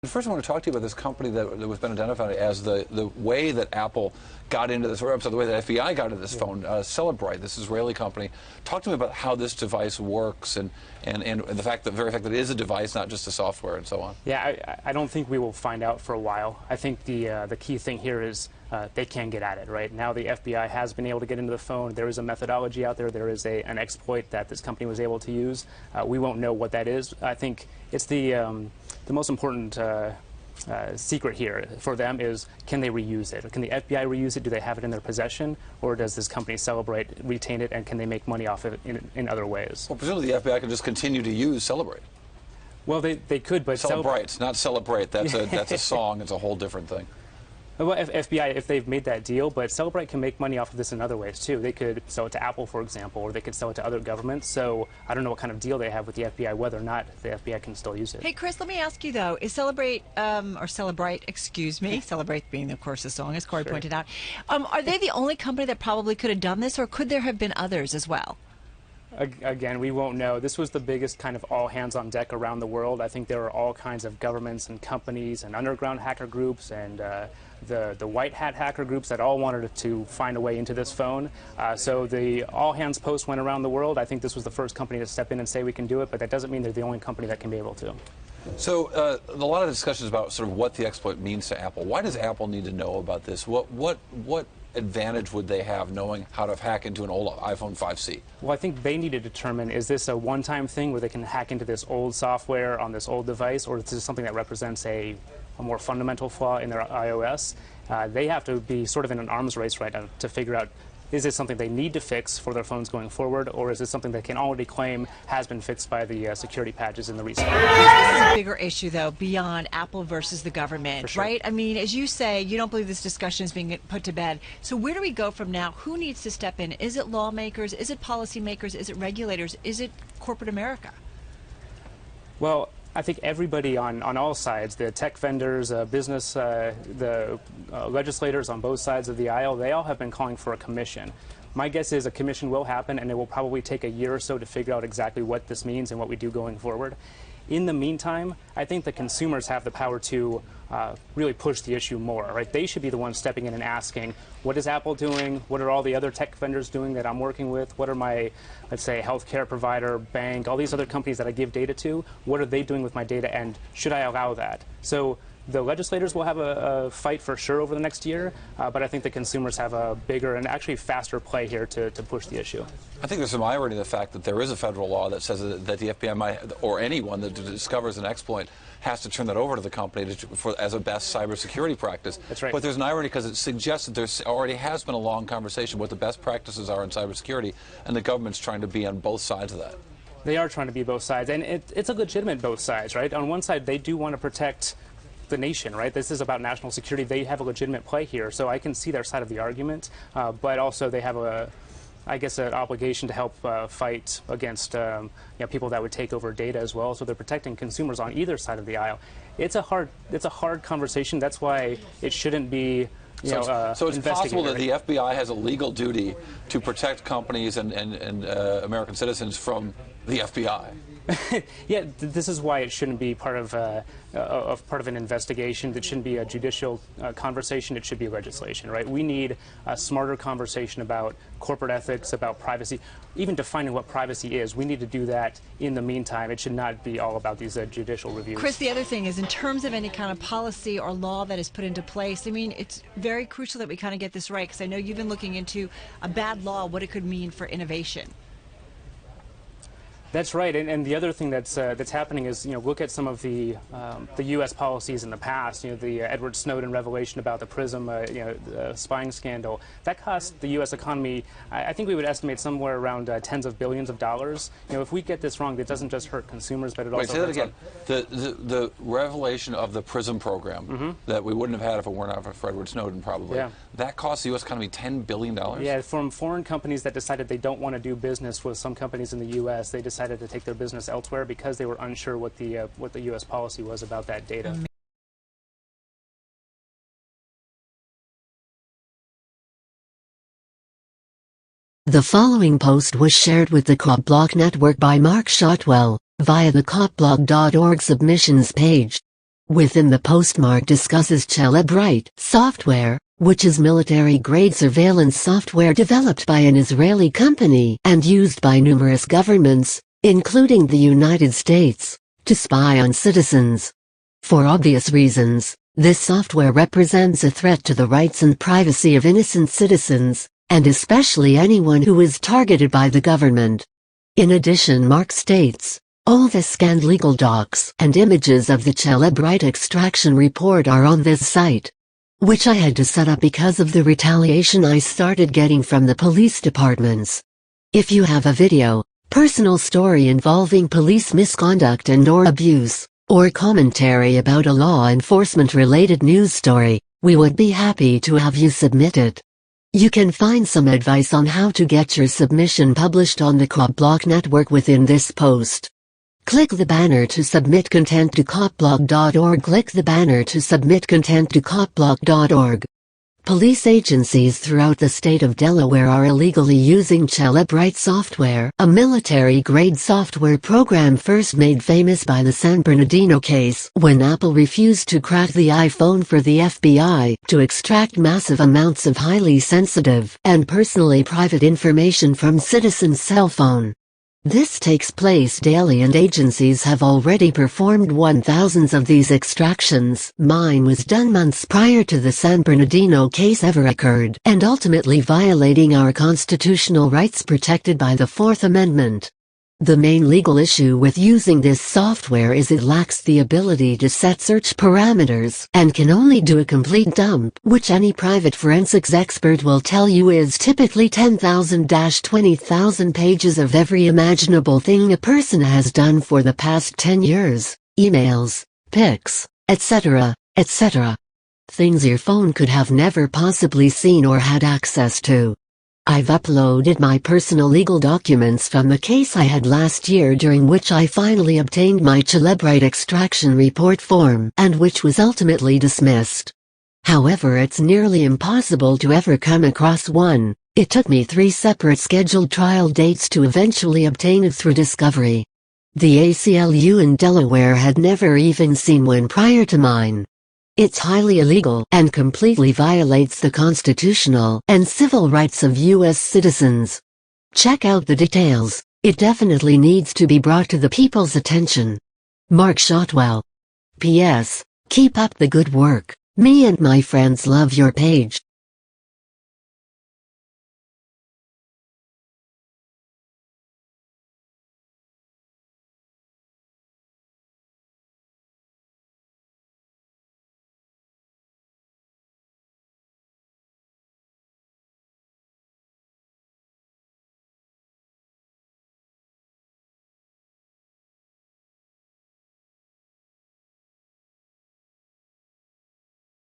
First, I want to talk to you about this company that was been identified as the way that Apple got into this, or I'm sorry, the way that FBI got into this phone, Cellebrite, this Israeli company. Talk to me about how this device works and the very fact that it is a device, not just a software and so on. Yeah, I don't think we will find out for a while. I think the key thing here is they can get at it, right? Now the FBI has been able to get into the phone. There is a methodology out there. There is an exploit that this company was able to use. We won't know what that is. I think it's the most important secret here for them is, can they reuse it? Can the FBI reuse it? Do they have it in their possession? Or does this company Cellebrite retain it, and can they make money off of it in other ways? Well, presumably the FBI can just continue to use Cellebrite. Well, they could, but Cellebrite, not Celebrate. That's a song. It's a whole different thing. Well, FBI, if they've made that deal, but Cellebrite can make money off of this in other ways too. They could sell it to Apple, for example, or they could sell it to other governments. So I don't know what kind of deal they have with the FBI, whether or not the FBI can still use it. Hey, Chris, let me ask you though: is Cellebrite or Cellebrite, excuse me, Cellebrite being, of course, the song, as Corey pointed out, are they the only company that probably could have done this, or could there have been others as well? Again, we won't know. This was the biggest kind of all hands on deck around the world. I think there are all kinds of governments and companies and underground hacker groups and the white hat hacker groups that all wanted to find a way into this phone. So the all hands post went around the world. I think this was the first company to step in and say we can do it, but that doesn't mean they're the only company that can be able to. So a lot of discussions about sort of what the exploit means to Apple. Why does Apple need to know about this? What advantage would they have knowing how to hack into an old iPhone 5C? Well, I think they need to determine, is this a one-time thing where they can hack into this old software on this old device, or is this something that represents a more fundamental flaw in their iOS? They have to be sort of in an arms race right now to figure out, is this something they need to fix for their phones going forward, or is this something they can already claim has been fixed by the security patches in the recent years? This is a bigger issue, though, beyond Apple versus the government, sure. right? I mean, as you say, you don't believe this discussion is being put to bed. So where do we go from now? Who needs to step in? Is it lawmakers? Is it policymakers? Is it regulators? Is it corporate America? Well, I think everybody on all sides, the tech vendors, business, the legislators on both sides of the aisle, they all have been calling for a commission. My guess is a commission will happen, and it will probably take a year or so to figure out exactly what this means and what we do going forward. In the meantime, I think the consumers have the power to really push the issue more, right? They should be the ones stepping in and asking, what is Apple doing? What are all the other tech vendors doing that I'm working with? What are my, let's say, healthcare provider, bank, all these other companies that I give data to? What are they doing with my data, and should I allow that? So the legislators will have a fight for sure over the next year, but I think the consumers have a bigger and actually faster play here to push the issue. I think there's some irony in the fact that there is a federal law that says that the FBI might, or anyone that discovers an exploit, has to turn that over to the company as a best cybersecurity practice. That's right. But there's an irony because it suggests that there already has been a long conversation what the best practices are in cybersecurity, and the government's trying to be on both sides of that. They are trying to be both sides, and it's a legitimate both sides, right? On one side, they do want to protect the nation, right? This is about national security. They have a legitimate play here, so I can see their side of the argument, but also they have I guess, an obligation to help fight against people that would take over data as well. So they're protecting consumers on either side of the aisle. It's a hard conversation. That's why it shouldn't be. So it's possible that the FBI has a legal duty to protect companies and American citizens from the FBI. Yeah, this is why it shouldn't be part of an investigation. It shouldn't be a judicial conversation. It should be legislation, right? We need a smarter conversation about corporate ethics, about privacy, even defining what privacy is. We need to do that in the meantime. It should not be all about these judicial reviews. Chris, the other thing is, in terms of any kind of policy or law that is put into place, I mean, it's very crucial that we kind of get this right, because I know you've been looking into a bad law, what it could mean for innovation. That's right, and the other thing that's happening is, look at some of the U.S. policies in the past. The Edward Snowden revelation about the PRISM, the spying scandal. That cost the U.S. economy, I think we would estimate somewhere around tens of billions of dollars. If we get this wrong, it doesn't just hurt consumers, but it also say that hurts again. The revelation of the PRISM program that we wouldn't have had if it weren't for Edward Snowden, probably. Yeah. That cost the U.S. economy $10 billion. Yeah, from foreign companies that decided they don't want to do business with some companies in the U.S. They decided to take their business elsewhere because they were unsure what the U.S. policy was about that data. The following post was shared with the COPBLOCK network by Mark Shotwell via the COPBLOCK.org submissions page. Within the post, Mark discusses Cellebrite software, which is military-grade surveillance software developed by an Israeli company and used by numerous governments, including the United States, to spy on citizens. For obvious reasons, this software represents a threat to the rights and privacy of innocent citizens, and especially anyone who is targeted by the government. In addition, Mark states, all the scanned legal docs and images of the Cellebrite extraction report are on this site, which I had to set up because of the retaliation I started getting from the police departments. If you have a video, personal story involving police misconduct and/or abuse, or commentary about a law enforcement-related news story, we would be happy to have you submit it. You can find some advice on how to get your submission published on the COPBLOCK network within this post. Click the banner to submit content to COPBLOCK.org. Click the banner to submit content to COPBLOCK.org. Police agencies throughout the state of Delaware are illegally using Cellebrite software, a military-grade software program first made famous by the San Bernardino case when Apple refused to crack the iPhone for the FBI to extract massive amounts of highly sensitive and personally private information from citizens' cell phone. This takes place daily and agencies have already performed 1,000 of these extractions. Mine was done months prior to the San Bernardino case ever occurred, and ultimately violating our constitutional rights protected by the Fourth Amendment. The main legal issue with using this software is it lacks the ability to set search parameters and can only do a complete dump, which any private forensics expert will tell you is typically 10,000-20,000 pages of every imaginable thing a person has done for the past 10 years, emails, pics, etc., etc. Things your phone could have never possibly seen or had access to. I've uploaded my personal legal documents from the case I had last year, during which I finally obtained my Cellebrite extraction report form and which was ultimately dismissed. However, it's nearly impossible to ever come across one. It took me 3 separate scheduled trial dates to eventually obtain it through discovery. The ACLU in Delaware had never even seen one prior to mine. It's highly illegal and completely violates the constitutional and civil rights of U.S. citizens. Check out the details. It definitely needs to be brought to the people's attention. Mark Shotwell. P.S. Keep up the good work. Me and my friends love your page.